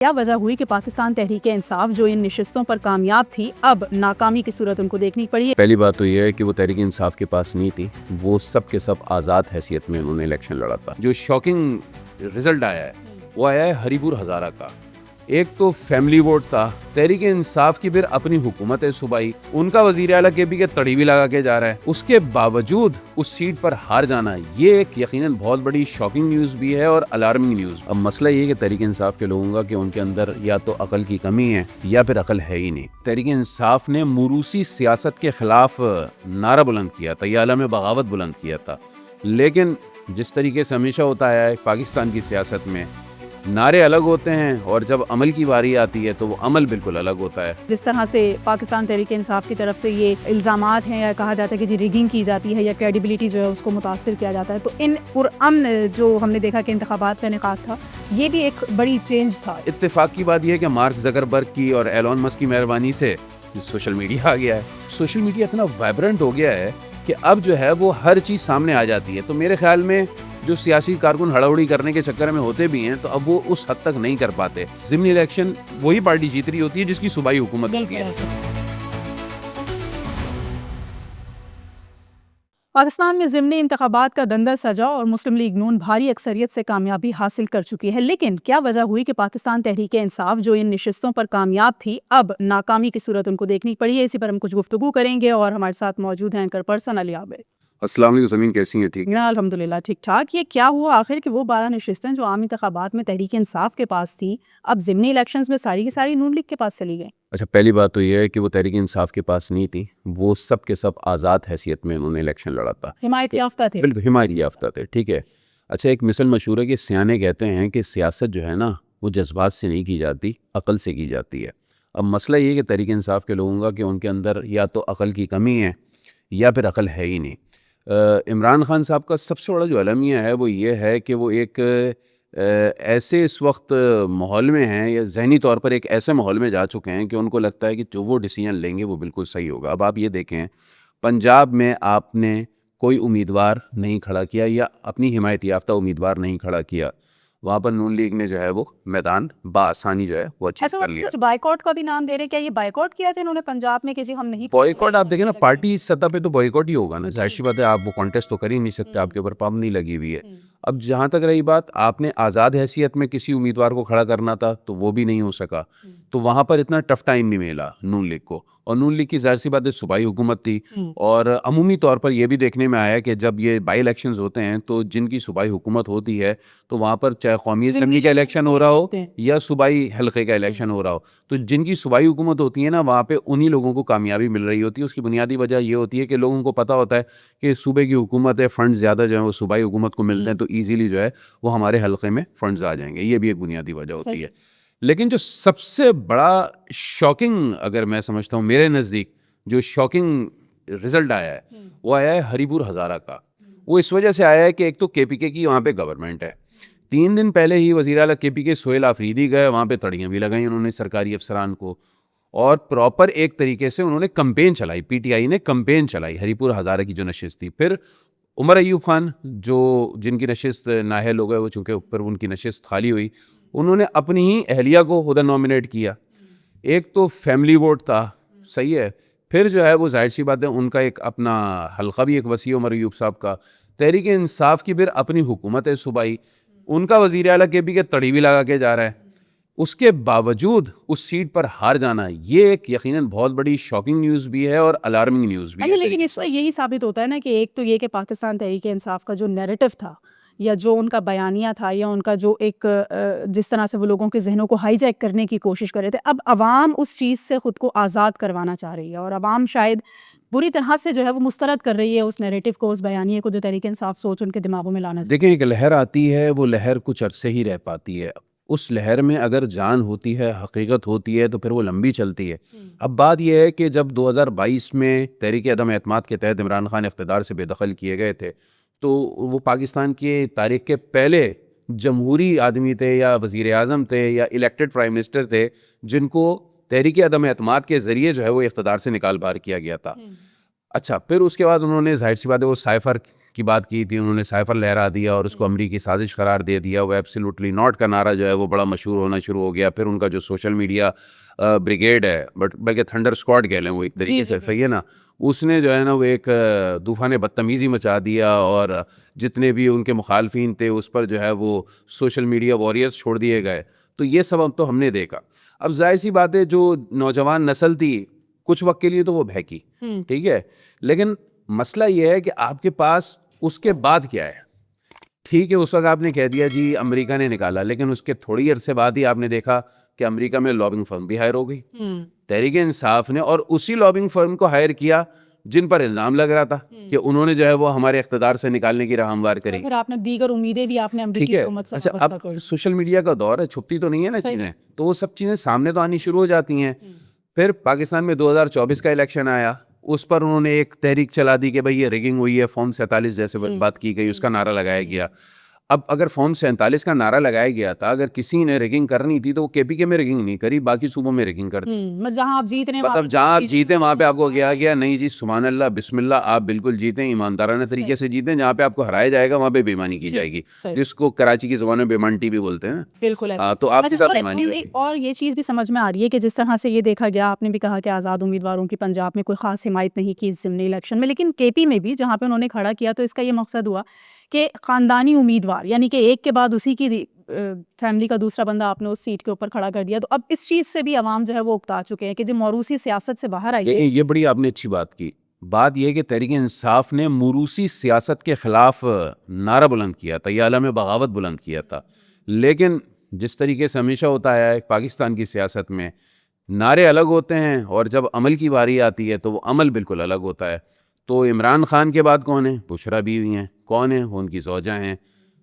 کیا وجہ ہوئی کہ پاکستان تحریک انصاف جو ان نشستوں پر کامیاب تھی اب ناکامی کی صورت ان کو دیکھنی پڑی ہے؟ پہلی بات تو یہ ہے کہ وہ تحریک انصاف کے پاس نہیں تھی، وہ سب کے سب آزاد حیثیت میں انہوں نے الیکشن لڑا تھا۔ جو شاکنگ رزلٹ آیا ہے وہ آیا ہے ہری پور ہزارہ کا۔ ایک تو فیملی ووٹ تھا، تحریک انصاف کی پھر اپنی حکومت ہے صوبائی، ان کا وزیر اعلیٰ کے بھی کے تڑی بھی لگا کے جا رہا ہے، اس کے باوجود اس سیٹ پر ہار جانا یہ ایک یقیناً بہت بڑی شاکنگ نیوز بھی ہے اور الارمنگ نیوز۔ اب مسئلہ یہ کہ تحریک انصاف کے لوگوں کا کہ ان کے اندر یا تو عقل کی کمی ہے یا پھر عقل ہے ہی نہیں۔ تحریک انصاف نے موروثی سیاست کے خلاف نعرہ بلند کیا تھا یا عالم بغاوت بلند کیا تھا، لیکن جس طریقے سے ہمیشہ ہوتا ہے پاکستان کی سیاست میں نعرے الگ ہوتے ہیں اور جب عمل کی باری آتی ہے تو وہ عمل بالکل الگ ہوتا ہے۔ جس طرح سے پاکستان تحریک انصاف کی طرف سے یہ الزامات ہیں یا کہا جاتا ہے کہ جی ریگنگ کی جاتی ہے یا کریڈیبلٹی جو ہے اس کو متاثر کیا جاتا ہے، تو ان پرامن جو ہم نے دیکھا کہ انتخابات کا انعقاد تھا یہ بھی ایک بڑی چینج تھا۔ اتفاق کی بات یہ ہے کہ مارک زکربرگ کی اور ایلون مسک کی مہربانی سے سوشل میڈیا آ گیا ہے۔ سوشل میڈیا اتنا وائبرنٹ ہو گیا ہے کہ اب جو ہے وہ ہر چیز سامنے آ جاتی ہے، تو میرے خیال میں جو سیاسی کارکن ہڑاہڑی کرنے کے چکر میں ہوتے بھی ہیں تو اب وہ اس حد تک نہیں کر پاتے۔ ضمنی الیکشن وہی پارٹی جیت رہی ہوتی ہے جس کی صوبائی حکومت ہوتی ہے۔ پاکستان میں ضمنی انتخابات کا دندر سجا اور مسلم لیگ نون بھاری اکثریت سے کامیابی حاصل کر چکی ہے، لیکن کیا وجہ ہوئی کہ پاکستان تحریک انصاف جو ان نشستوں پر کامیاب تھی اب ناکامی کی صورت ان کو دیکھنی پڑی ہے؟ اسی پر ہم کچھ گفتگو کریں گے اور ہمارے ساتھ موجود ہیں اینکر پرسن علی عابد۔ السلام علیکم زمین، کیسی ہیں؟ ٹھیک؟ الحمدللہ ٹھیک ٹھاک۔ یہ کیا ہوا آخر کہ وہ 12 نشستیں جو عام انتخابات میں تحریک انصاف کے پاس تھی اب ضمنی الیکشنز میں ساری کی ساری نون لیگ کے پاس چلی گئیں؟ اچھا، پہلی بات تو یہ ہے کہ وہ تحریک انصاف کے پاس نہیں تھی، وہ سب کے سب آزاد حیثیت میں انہوں نے الیکشن لڑا تھا، حمایت یافتہ تھے۔ بالکل حمایت یافتہ تھے، ٹھیک ہے۔ اچھا، ایک مثل مشہور ہے کہ سیانے کہتے ہیں کہ سیاست جو ہے نا وہ جذبات سے نہیں کی جاتی، عقل سے کی جاتی ہے۔ اب مسئلہ یہ ہے کہ تحریک انصاف کے لوگوں کا کہ ان کے اندر یا تو عقل کی کمی ہے یا پھر عقل ہے ہی نہیں۔ عمران خان صاحب کا سب سے بڑا جو المیہ ہے وہ یہ ہے کہ وہ ایک ایسے اس وقت ماحول میں ہیں یا ذہنی طور پر ایک ایسے ماحول میں جا چکے ہیں کہ ان کو لگتا ہے کہ جو وہ ڈیسیجن لیں گے وہ بالکل صحیح ہوگا۔ اب آپ یہ دیکھیں، پنجاب میں آپ نے کوئی امیدوار نہیں کھڑا کیا یا اپنی حمایت یافتہ امیدوار نہیں کھڑا کیا، وہاں پر نون لیگ نے جو ہے وہ میدان بآسانی جو ہے وہ اچیو کر لیا۔ بائیکاٹ کا بھی نام دے رہے، کیا یہ بائیکاٹ کیا تھا انہوں نے پنجاب میں کہ جی ہم نہیں؟ بائیکاٹ آپ دیکھیں نا، پارٹی سطح پہ تو بائیکاٹ ہی ہوگا نا، ظاہر سی بات ہے، آپ وہ کانٹیسٹ تو کر ہی نہیں سکتے، آپ کے اوپر پابندی لگی ہوئی ہے۔ اب جہاں تک رہی بات، آپ نے آزاد حیثیت میں کسی امیدوار کو کھڑا کرنا تھا تو وہ بھی نہیں ہو سکا، تو وہاں پر اتنا ٹف ٹائم نہیں ملا نون لیگ کو، اور نون لیگ کی ظاہر سی بات ہے صوبائی حکومت تھی، اور عمومی طور پر یہ بھی دیکھنے میں آیا کہ جب یہ بائی الیکشنز ہوتے ہیں تو جن کی صوبائی حکومت ہوتی ہے تو وہاں پر چاہے قومی اسمبلی کا الیکشن ہو رہا ہو یا صوبائی حلقے کا الیکشن ہو رہا ہو، تو جن کی صوبائی حکومت ہوتی ہے نا وہاں پہ انہی لوگوں کو کامیابی مل رہی ہوتی ہے۔ اس کی بنیادی وجہ یہ ہوتی ہے کہ لوگوں کو پتہ ہوتا ہے کہ صوبے کی حکومت ہے، فنڈز زیادہ جو ہیں وہ صوبائی حکومت کو ملتے ہیں تو ایزیلی جو ہے وہ ہمارے حلقے میں فنڈز آ جائیں گے، یہ بھی ایک بنیادی وجہ ہوتی ہے۔ لیکن جو سب سے بڑا شاکنگ، اگر میں سمجھتا ہوں میرے نزدیک جو شاکنگ رزلٹ آیا ہے وہ آیا ہے ہری پور ہزارہ کا۔ وہ اس وجہ سے آیا ہے کہ ایک تو کے پی کے کی وہاں پہ گورنمنٹ ہے، 3 دن پہلے ہی وزیر اعلیٰ کے پی کے سہیل آفریدی گئے، وہاں پہ تڑیاں بھی لگائیں انہوں نے سرکاری افسران کو، اور پراپر ایک طریقے سے انہوں نے کمپین چلائی، پی ٹی آئی نے کمپین چلائی ہری پور ہزارہ کی جو نشست تھی۔ پھر عمر ایوب خان جن کی نشست نااہل ہو گئے، وہ چونکہ اوپر ان کی نشست خالی ہوئی، انہوں نے اپنی ہی اہلیہ کو ادھر نامنیٹ کیا۔ ایک تو فیملی ووٹ تھا، صحیح ہے، پھر جو ہے وہ ظاہر سی بات ہے ان کا ایک اپنا حلقہ بھی ایک وسیع، عمر ایوب صاحب کا، تحریک انصاف کی پھر اپنی حکومت ہے صوبائی، ان کا وزیر اعلیٰ کے بھی کہ تڑی بھی لگا کے جا رہا ہے، اس کے باوجود اس سیٹ پر ہار جانا یہ ایک یقیناً بہت بڑی شاکنگ نیوز بھی ہے اور الارمنگ نیوز بھی ہے۔ لیکن اس سے یہی ثابت ہوتا ہے نا کہ ایک تو یہ کہ پاکستان تحریک انصاف کا جو نیریٹو تھا یا جو ان کا بیانیہ تھا یا ان کا جو ایک جس طرح سے وہ لوگوں کے ذہنوں کو ہائی جیک کرنے کی کوشش کر رہے تھے، اب عوام اس چیز سے خود کو آزاد کروانا چاہ رہی ہے، اور عوام شاید بری طرح سے جو ہے وہ مسترد کر رہی ہے اس نیریٹو کو، اس بیانیے کو جو تحریک انصاف سوچ ان کے دماغوں میں لانا۔ دیکھیں، ایک لہر آتی ہے، وہ لہر کچھ عرصے ہی رہ پاتی ہے، اس لہر میں اگر جان ہوتی ہے، حقیقت ہوتی ہے تو پھر وہ لمبی چلتی ہے۔ اب بات یہ ہے کہ جب 2022 میں تحریک عدم اعتماد کے تحت عمران خان اقتدار سے بے دخل کیے گئے تھے تو وہ پاکستان کی تاریخ کے پہلے جمہوری آدمی تھے یا وزیر اعظم تھے یا الیکٹڈ پرائم منسٹر تھے جن کو تحریک عدم اعتماد کے ذریعے جو ہے وہ اقتدار سے نکال باہر کیا گیا تھا۔ اچھا، پھر اس کے بعد انہوں نے ظاہر سی بات ہے وہ سائفر کی بات کی تھی, انہوں نے سائفر لہرا دیا اور اس کو امریکی سازش قرار دے دیا. وہ ایبسلیوٹلی ناٹ کا نعرہ جو ہے وہ بڑا مشہور ہونا شروع ہو گیا. پھر ان کا جو سوشل میڈیا بریگیڈ ہے, بلکہ تھنڈر اسکواڈ کہہ لیں وہ ایک طریقے سے, صحیح ہے نا, اس نے جو ہے نا وہ ایک طوفان بدتمیزی مچا دیا, اور جتنے بھی ان کے مخالفین تھے اس پر جو ہے وہ سوشل میڈیا واریئرز چھوڑ دیے گئے. تو یہ سب اب تو ہم نے دیکھا. اب ظاہر سی بات ہے جو نوجوان نسل تھی کچھ وقت کے لیے تو وہ بہکی, ٹھیک ہے, لیکن مسئلہ یہ ہے کہ آپ کے پاس اس کے بعد کیا ہے. ٹھیک ہے, اس وقت آپ نے کہہ دیا جی امریکہ نے نکالا, لیکن اس کے تھوڑی عرصے بعد ہی آپ نے دیکھا کہ امریکہ میں لابنگ فرم بھی ہائر ہو گئی. تحریک انصاف نے, اور اسی لابنگ فرم کو ہائر کیا جن پر الزام لگ رہا تھا کہ انہوں نے جو ہے وہ ہمارے اقتدار سے نکالنے کی راہ ہموار کری. پھر آپ نے دیگر امیدیں بھی آپ نے امریکی حکومت سے اچھا, وابستہ اب کر. سوشل میڈیا کا دور ہے, چھپتی تو نہیں ہے نا چیزیں, تو وہ سب چیزیں سامنے تو آنی شروع ہو جاتی ہیں. پھر پاکستان میں 2024 کا الیکشن آیا, اس پر انہوں نے ایک تحریک چلا دی کہ بھئی یہ ریگنگ ہوئی ہے, فارم 47 جیسے بات کی گئی, اس کا نعرہ لگایا گیا. اب اگر فارم 47 کا نعرہ لگایا گیا تھا, اگر کسی نے ریگنگ کرنی تھی تو وہ کے پی کے میں ریگنگ نہیں کری, باقی صوبوں میں ریگنگ کر دی. جہاں آپ جیت رہے ہیں, مطلب جہاں آپ جیتے وہاں پہ آپ کو کیا گیا, نہیں جی سبحان اللہ بسم اللہ, آپ بالکل جیتیں, ایماندارانہ طریقے سے جیتیں. جہاں پہ آپ کو ہرایا جائے گا وہاں پہ بےمانی کی جائے گی, جس کو کراچی کی زبان میں بےمانٹی بھی بولتے ہیں. بالکل تو آپ کے ساتھ بےمانی ہوئی. اور یہ چیز بھی سمجھ میں آ رہی ہے کہ جس طرح سے یہ دیکھا گیا, آپ نے بھی کہا کہ آزاد امیدواروں کی پنجاب میں کوئی خاص حمایت نہیں کی اس ضمنی الیکشن میں, لیکن کے پی میں بھی جہاں پہ انہوں نے کھڑا کیا تو اس کا یہ مقصد ہوا کہ خاندانی امیدوار, یعنی کہ ایک کے بعد اسی کی فیملی کا دوسرا بندہ آپ نے اس سیٹ کے اوپر کھڑا کر دیا. تو اب اس چیز سے بھی عوام جو ہے وہ اکتا چکے ہیں کہ جو موروثی سیاست سے باہر آئی ہے. یہ بڑی آپ نے اچھی بات کی. بات یہ کہ تحریک انصاف نے موروثی سیاست کے خلاف نعرہ بلند کیا تھا, یہ عالم بغاوت بلند کیا تھا, لیکن جس طریقے سے ہمیشہ ہوتا ہے پاکستان کی سیاست میں, نعرے الگ ہوتے ہیں اور جب عمل کی باری آتی ہے تو وہ عمل بالکل الگ ہوتا ہے. تو عمران خان کے بعد کون ہیں؟ بشرا بیوی ہیں. کون ہیں؟ وہ ان کی زوجہ ہیں.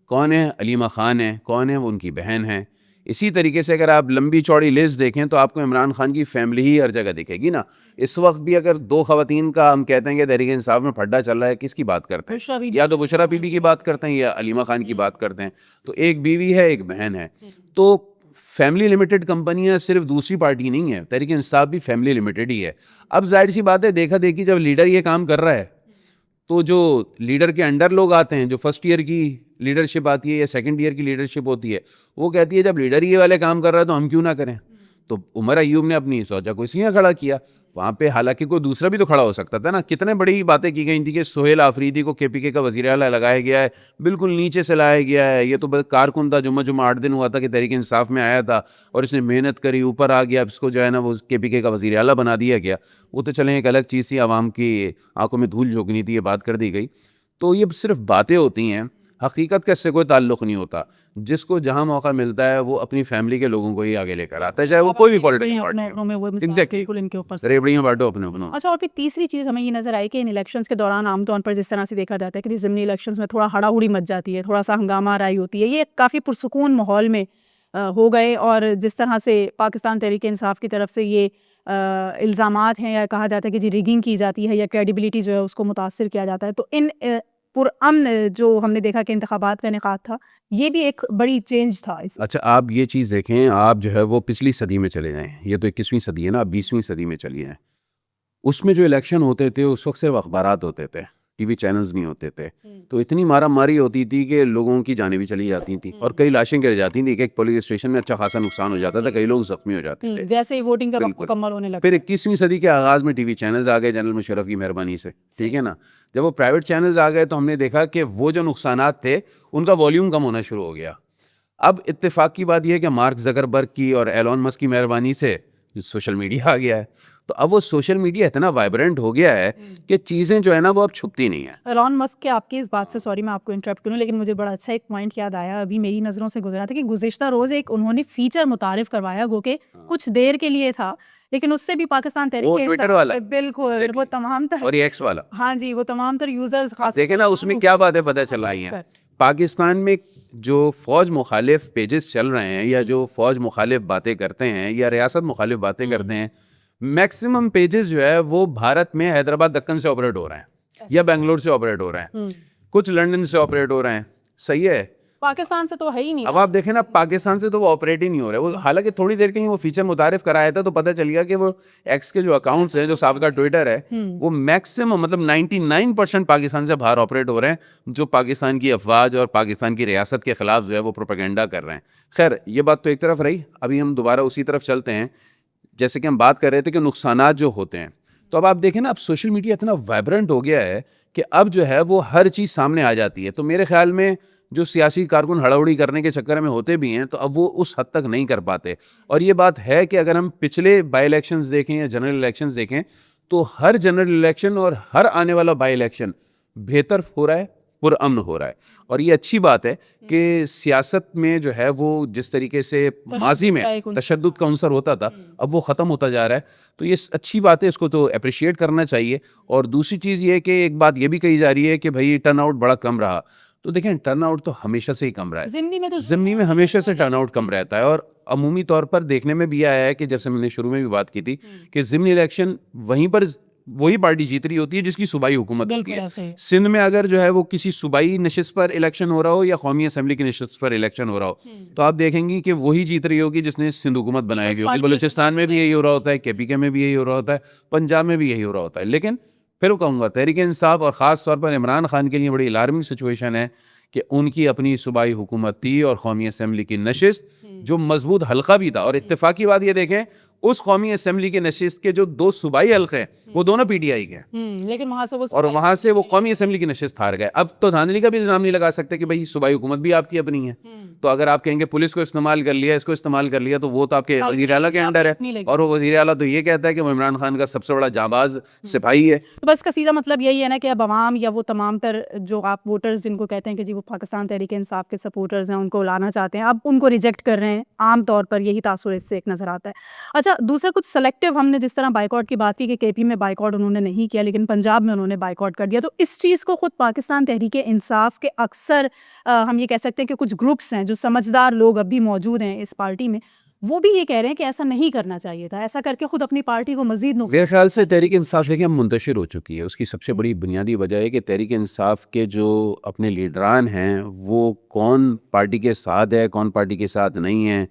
کون ہیں؟ علیمہ خان ہیں. کون ہیں؟ وہ ان کی بہن ہیں. اسی طریقے سے اگر آپ لمبی چوڑی لسٹ دیکھیں تو آپ کو عمران خان کی فیملی ہی ہر جگہ دکھے گی نا. اس وقت بھی اگر 2 خواتین کا ہم کہتے ہیں کہ تحریک انصاف میں پھڈا چل رہا ہے, کس کی بات کرتے ہیں؟ یا تو بشرا بی بی کی بات کرتے ہیں یا علیمہ خان کی بات کرتے ہیں. تو ایک بیوی ہے, ایک بہن ہے. تو فیملی لمیٹڈ کمپنیاں صرف دوسری پارٹی نہیں ہے, تحریک انصاف بھی فیملی لمیٹڈ ہی ہے. اب ظاہر سی بات ہے, دیکھا دیکھی جب لیڈر یہ کام کر رہا ہے تو جو لیڈر کے انڈر لوگ آتے ہیں, جو فرسٹ ایئر کی لیڈرشپ آتی ہے یا سیکنڈ ایئر کی لیڈرشپ ہوتی ہے, وہ کہتی ہے جب لیڈر یہ والے کام کر رہا ہے تو ہم کیوں نہ کریں. تو عمر ایوب نے اپنی زوجہ کو اس لیے کھڑا کیا وہاں پہ, حالانکہ کوئی دوسرا بھی تو کھڑا ہو سکتا تھا نا. کتنے بڑی باتیں کی گئی تھیں کہ سہیل آفریدی کو کے پی کے کا وزیر اعلیٰ لگایا گیا ہے, بالکل نیچے سے لایا گیا ہے. یہ تو بس کارکن تھا, جمعہ 8 دن ہوا تھا کہ تحریک انصاف میں آیا تھا اور اس نے محنت کری, اوپر آ گیا, اس کو جو ہے نا وہ کے پی کے کا وزیر اعلیٰ بنا دیا گیا. وہ تو چلیں ایک الگ چیز تھی, عوام کی آنکھوں میں دھول جھونکنی تھی, یہ بات کر دی گئی. تو یہ صرف باتیں ہوتی ہیں, حقیقت کا اس سے کوئی تعلق نہیں ہوتا. جس کو جہاں موقع ملتا ہے وہ اپنی فیملی کے لوگوں کو ہی آگے لے کر آتا ہے, چاہے وہ کوئی بھی پولیٹیکل پارٹی ہو. ریبڑیاں بانٹو اپنے اپنوں. اچھا, اور پھر تیسری چیز ہمیں یہ نظر آئی کہ ان الیکشنز کے دوران عام طور پر جس طرح سے دیکھا جاتا ہے کہ ضمنی الیکشنز میں تھوڑا ہڑا ہڑی مچ جاتی ہے, تھوڑا سا ہنگامہ آرائی ہوتی ہے, یہ کافی پرسکون ماحول میں ہو گئے. اور جس طرح سے پاکستان تحریک انصاف کی طرف سے یہ الزامات ہیں یا کہا جاتا ہے کہ جی ریگنگ کی جاتی ہے یا کریڈیبلٹی جو ہے اس کو متاثر کیا جاتا ہے, تو ان پرامن جو ہم نے دیکھا کہ انتخابات کا انعقاد تھا, یہ بھی ایک بڑی چینج تھا. اچھا, آپ یہ چیز دیکھیں, آپ جو ہے وہ پچھلی صدی میں چلے جائیں, یہ تو 21ویں صدی ہے نا, آپ 20ویں صدی میں چلی ہیں. اس میں جو الیکشن ہوتے تھے اس وقت صرف اخبارات ہوتے تھے, ٹی وی چینلز نہیں ہوتے تھے. تو اتنی مارا ماری ہوتی تھی کہ لوگوں کی جانیں بھی چلی جاتی تھیں اور کئی لاشیں گر جاتی تھیں. کہ ایک پولیس اسٹیشن میں اچھا خاصا نقصان ہو جاتا تھا, کئی لوگ زخمی ہو جاتے تھے جیسے ہی ووٹنگ کا وقت مکمل ہونے لگا. پھر 21ویں صدی کے آغاز میں ٹی وی چینلز آ گئے جنرل مشرف کی مہربانی سے, ٹھیک ہے نا. جب وہ پرائیویٹ چینلز آ گئے تو ہم نے دیکھا کہ وہ جو نقصانات تھے ان کا والیوم کم ہونا شروع ہو گیا. اب اتفاق کی بات یہ ہے کہ مارک زکربرگ کی اور ایلون مسک کی مہربانی سے سوشل میڈیا آ گیا ہے. تو اب وہ سوشل میڈیا اتنا وائبرنٹ ہو گیا ہے کہ چیزیں جو ہے نا وہ اب چھپتی نہیں ہیں. ایلون مسک کے آپ کی اس بات سے سوری میں آپ کو انٹرپٹ کروں, لیکن مجھے بڑا اچھا ایک پوائنٹ یاد آیا, ابھی میری نظروں سے گزرا تھا کہ گزشتہ روز ایک انہوں نے فیچر متعارف کروایا, گو کہ کچھ دیر کے لیے تھا لیکن اس سے بھی پاکستان تحریک بالکل وہ تمام تر, اور یہ ایکس والا, ہاں جی, وہ تمام تر یوزرز خاص دیکھیں نا اس میں کیا باتیں پتہ چل رہی ہیں. پاکستان میں جو فوج مخالف پیجز چل رہے ہیں یا جو فوج مخالف باتیں کرتے ہیں یا ریاست مخالف باتیں کرتے ہیں, میکسیمم پیجز جو ہے وہ بھارت میں حیدرآباد دکن سے آپریٹ ہو رہے ہیں یا بنگلور سے آپریٹ ہو رہے ہیں, کچھ لنڈن سے آپریٹ ہو رہے ہیں, صحیح ہے. پاکستان سے تو ہے ہی نہیں. اب آپ دیکھیں نا پاکستان سے تو وہ آپریٹ ہی نہیں ہو رہا ہے. وہ حالانکہ تھوڑی دیر کے ہی وہ فیچر متعارف کرایا تھا تو پتہ چل گیا کہ وہ ایکس کے جو اکاؤنٹس ہیں جو سابقہ ٹویٹر ہے وہ میکسیمم مطلب 99% پاکستان سے باہر آپریٹ ہو رہے ہیں, جو پاکستان کی افواج اور پاکستان کی ریاست کے خلاف جو ہے وہ پروپیگنڈا کر رہے ہیں. خیر یہ بات تو ایک طرف رہی. ابھی ہم دوبارہ اسی طرف چلتے ہیں جیسے کہ ہم بات کر رہے تھے کہ نقصانات جو ہوتے ہیں. تو اب آپ دیکھیں نا اب سوشل میڈیا اتنا وائبرنٹ ہو گیا ہے کہ اب جو ہے وہ ہر چیز سامنے آ جاتی ہے. تو میرے خیال میں جو سیاسی کارکن ہڑاوڑی کرنے کے چکر میں ہوتے بھی ہیں تو اب وہ اس حد تک نہیں کر پاتے. اور یہ بات ہے کہ اگر ہم پچھلے بائی الیکشنز دیکھیں یا جنرل الیکشنز دیکھیں تو ہر جنرل الیکشن اور ہر آنے والا بائی الیکشن بہتر ہو رہا ہے, پرامن ہو رہا ہے. اور یہ اچھی بات ہے کہ سیاست میں جو ہے وہ جس طریقے سے ماضی میں تشدد کا عنصر ہوتا تھا اب وہ ختم ہوتا جا رہا ہے. تو یہ اچھی بات ہے, اس کو تو اپریشیٹ کرنا چاہیے. اور دوسری چیز یہ ہے کہ ایک بات یہ بھی کہی جا رہی ہے کہ بھائی ٹرن آؤٹ بڑا کم رہا. تو دیکھیں ٹرن آؤٹ تو ہمیشہ سے ہی کم رہا ہے, ضمنی میں ہمیشہ سے ٹرن آؤٹ کم رہتا ہے. اور عمومی طور پر دیکھنے میں بھی آیا ہے کہ جیسے میں نے شروع میں بھی بات کی تھی کہ ضمنی الیکشن وہیں پر وہی پارٹی جیت رہی ہوتی ہے جس کی صوبائی حکومت ہوتی ہے. سندھ میں اگر جو ہے وہ کسی صوبائی نشست پر الیکشن ہو رہا ہو یا قومی اسمبلی کی نشست پر الیکشن ہو رہا ہو تو آپ دیکھیں گی کہ وہی جیت رہی ہوگی جس نے سندھ حکومت بنائی ہوگی. بلوچستان میں بھی یہی ہو رہا ہوتا ہے, کے پی کے میں بھی یہی ہو رہا ہوتا ہے, پنجاب میں بھی یہی ہو رہا ہوتا ہے. لیکن پھر وہ کہوں گا تحریک انصاف اور خاص طور پر عمران خان کے لیے بڑی الارمنگ سچویشن ہے کہ ان کی اپنی صوبائی حکومت تھی اور قومی اسمبلی کی نشست جو مضبوط حلقہ بھی تھا. اور اتفاقی بات یہ دیکھیں اس قومی اسمبلی کی نشست کے جو 2 صوبائی حلقے ہیں وہ دونوں پی ٹی آئی کے ہیں, لیکن وہاں سے وہ قومی اسمبلی کی نشست ہار گئے. اب تو دھاندلی کا بھی الزام نہیں لگا سکتے کہ بھائی صوبائی حکومت بھی آپ کی اپنی ہے. تو اگر آپ کہیں گے پولیس کو استعمال کر لیا, اس کو استعمال کر لیا, تو وہ تو آپ کے وزیر اعلیٰ کے انڈر ہے. اور وہ وزیر اعلیٰ تو یہ کہتا ہے کہ وہ عمران خان کا سب سے بڑا جانباز سپاہی ہے. تو بس کا سیدھا مطلب یہی ہے نا کہ اب عوام یا وہ تمام تر جو آپ ووٹرز جن کو کہتے ہیں کہ جی وہ پاکستان تحریک انصاف کے سپورٹرز ہیں ان کو لانا چاہتے ہیں, اب ان کو ریجیکٹ کر رہے ہیں. عام طور پر یہی تاثر اس سے ایک نظر آتا ہے. اچھا دوسرا کچھ سلیکٹیو ہم نے جس طرح بائیکاٹ کی بات کی کہ کے پی میں بائیکاٹ انہوں نے نہیں کیا لیکن پنجاب میں انہوں نے بائیکاٹ کر دیا. تو اس چیز کو خود پاکستان تحریک انصاف کے اکثر ہم یہ کہہ سکتے ہیں کہ کچھ گروپس ہیں جو سمجھدار لوگ اب بھی موجود ہیں اس پارٹی میں, وہ بھی یہ کہہ رہے ہیں کہ ایسا نہیں کرنا چاہیے تھا, ایسا کر کے خود اپنی پارٹی کو مزید نقصان. میرے خیال سے تحریک انصاف دیکھیں منتشر ہو چکی ہے. اس کی سب سے بڑی بنیادی وجہ ہے کہ تحریک انصاف کے جو اپنے لیڈران ہیں وہ کون پارٹی کے ساتھ ہے کون پارٹی کے ساتھ نہیں ہے.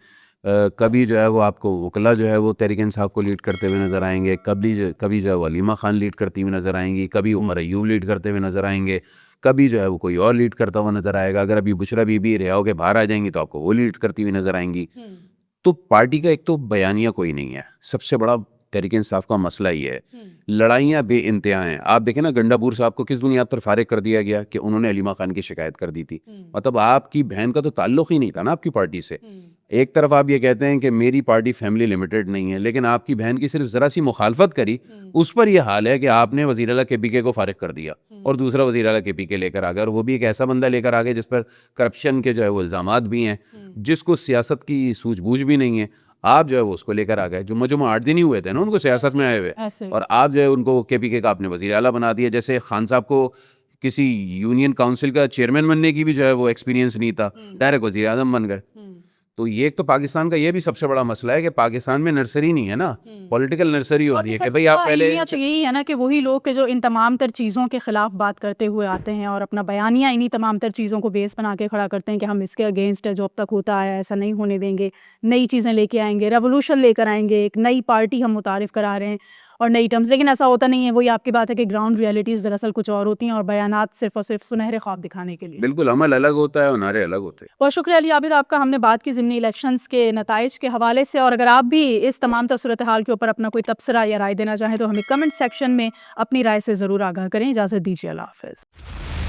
کبھی جو ہے وہ آپ کو وکلا جو ہے وہ تحریک انصاف کو لیڈ کرتے ہوئے نظر آئیں گے, کبھی جو ہے وہ علیمہ خان لیڈ کرتی ہوئی نظر آئیں گی, کبھی عمر ایوب لیڈ کرتے ہوئے نظر آئیں گے, کبھی جو ہے وہ کوئی اور لیڈ کرتا ہوا نظر آئے گا. اگر ابھی بشرا بی بی رہا ہو کے باہر آ جائیں گی تو آپ کو وہ لیڈ کرتی ہوئی نظر آئیں گی. تو پارٹی کا ایک تو بیانیہ کوئی نہیں ہے, سب سے بڑا تحریک انصاف کا مسئلہ یہ ہے. لڑائیاں بے انتہا ہیں. آپ دیکھیں نا گنڈا پور صاحب کو کس بنیاد پر فارغ کر دیا گیا کہ انہوں نے علیمہ خان کی شکایت کر دی تھی. مطلب آپ کی بہن کا تو تعلق ہی نہیں تھا نا آپ کی پارٹی سے. ایک طرف آپ یہ کہتے ہیں کہ میری پارٹی فیملی لمیٹڈ نہیں ہے, لیکن آپ کی بہن کی صرف ذرا سی مخالفت کری اس پر یہ حال ہے کہ آپ نے وزیر اعلیٰ کے پی کے کو فارغ کر دیا اور دوسرا وزیر اعلیٰ کے پی کے لے کر آ گئے, اور وہ بھی ایک ایسا بندہ لے کر آ گئے جس پر کرپشن کے جو ہے وہ الزامات بھی ہیں, جس کو سیاست کی سوجھ بوجھ بھی نہیں ہے. آپ جو ہے وہ اس کو لے کر آ گئے. جو 8 دن ہی ہوئے تھے نا ان کو سیاست میں آئے ہوئے, اور آپ جو ہے ان کو کے پی کے کا آپ نے وزیر اعلیٰ بنا دیا. جیسے خان صاحب کو کسی یونین کاؤنسل کا چیئرمین بننے کی بھی جو ہے وہ ایکسپیرینس نہیں تھا, ڈائریکٹ وزیر اعظم بن گئے. تو یہ ایک تو پاکستان کا یہ بھی سب سے بڑا مسئلہ ہے کہ پاکستان میں نرسری نہیں ہے نا, پولیٹیکل نرسری ہوتی ہے کہ بھئی آپ پہلے. یہی ہے نا کہ وہی لوگ کہ جو ان تمام تر چیزوں کے خلاف بات کرتے ہوئے آتے ہیں اور اپنا بیانیہ انہی تمام تر چیزوں کو بیس بنا کے کھڑا کرتے ہیں کہ ہم اس کے اگینسٹ ہے, جو اب تک ہوتا آیا ایسا نہیں ہونے دیں گے, نئی چیزیں لے کے آئیں گے, ریولوشن لے کر آئیں گے, ایک نئی پارٹی ہم متعارف کرا رہے ہیں اور نئی ٹرمز. لیکن ایسا ہوتا نہیں ہے. وہی آپ کی بات ہے کہ گراؤنڈ ریئلٹیز دراصل کچھ اور ہوتی ہیں اور بیانات صرف اور صرف سنہرے خواب دکھانے کے لیے. بالکل عمل الگ ہوتا ہے اور نعرے الگ ہوتے ہیں. بہت شکریہ علی عابد آپ کا. ہم نے بات کی ضمنی الیکشنز کے نتائج کے حوالے سے, اور اگر آپ بھی اس تمام صورتحال کے اوپر اپنا کوئی تبصرہ یا رائے دینا چاہیں تو ہمیں کمنٹ سیکشن میں اپنی رائے سے ضرور آگاہ کریں. اجازت دیجیے, اللہ حافظ.